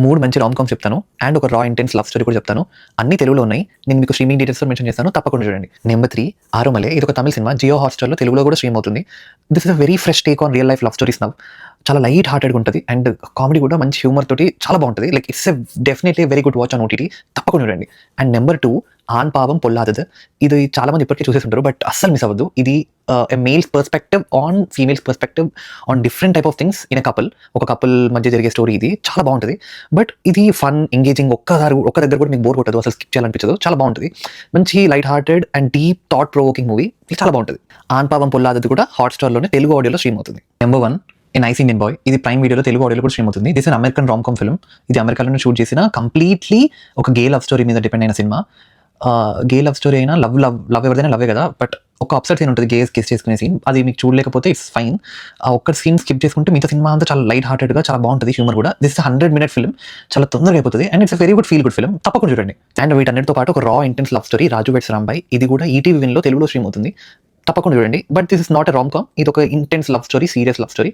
3 మంచి రామ్ కామ్స్ చెప్తాను అండ్ ఒక రా ఇంటెన్స్ లవ్ స్టోరీ కూడా చెప్తాను. అన్ని తెలుగులో ఉన్నాయి. నేను మీకు స్ట్రీమింగ్ డీటెయిల్స్లో మెన్షన్ చేస్తాను, తప్పకుండా చూడండి. నెంబర్ 3 ఆరోమలే. ఇది ఒక తమిళ సినిమా, జియో హాట్‌స్టార్‌లో తెలుగులో కూడా స్ట్రీమ్ అవుతుంది. This is a very fresh take on real life love stories now. చాలా లైట్ హార్టెడ్గా ఉంటుంది అండ్ కామెడీ కూడా మంచి హ్యూమర్ తోటి చాలా బాగుంటుంది. Like it's definitely very good watch on OTT, తప్పకుండా చూడండి. అండ్ నెంబర్ 2 ఆన్ పావం పొల్లాదదు. ఇది చాలా మంది ఇప్పటికే చూసేస్తుంటారు, బట్ అస్సలు మిస్ అవ్వద్దు. ఇది males perspective on females perspective on different type of things in a couple. ఒక కపుల్ మధ్య జరిగే స్టోరీ ఇది, చాలా బాగుంటుంది. బట్ ఇది ఫన్, ఎంగేజింగ్, ఒక్క దగ్గర కూడా మీకు బోర్ కొట్టదు, అసలు స్కిప్ చేయాలనిపించదు, చాలా బాగుంటుంది. మంచి light hearted and deep thought provoking movie, ఇది చాలా బాగుంటుంది. ఆన్ పావం పొల్లాదదు కూడా హాట్‌స్టార్‌లోనే తెలుగు ఆడియోలో స్ట్రీమ్ అవుతుంది. Number 1 a nice Indian boy. ఇది ప్రైమ్ వీడియోలో తెలుగు ఆడియోలో కూడా స్ట్రీమ్ అవుతుంది. This is American rom com film. ఇది అమెరికాలోనే షూట్ చేసిన కంప్లీట్లీ ఒక గే లవ్ స్టోరీ మీద డిపెండ్ అయిన సినిమా. గే లవ్ స్టోరీ అయినా లవ్ ఎవరిదైనా లవ్వే కదా, బట్ ఒక అప్సెట్ సీన్ ఉంటుంది, గేస్ కిస్ చేసుకునే సీన్. అది మీకు చూడలేకపోతే ఇట్స్ ఫైన్. ఆ ఒక్క సీన్ స్కిప్ చేసుకుంటే మిగతా సినిమా అంతా చాలా లైట్ హార్టెడ్గా చాలా బాగుంటుంది. హ్యూమర్ కూడా. దిస్ 100-minute ఫిల్మ్, చాలా తొందరగా అయిపోతుంది and it's very good feel good film, తప్పకుండా చూడండి. అండ్ వీటన్నిటితో పాటు ఒక raw intense love story Raju weds Rambai. ఇది కూడా ఈటీవీ విన్లో తెలుగులో స్ట్రీమ్ అవుతుంది, తప్పకుండా చూడండి. But this is not a rom com, ఇది ఒక intense love story, serious love story.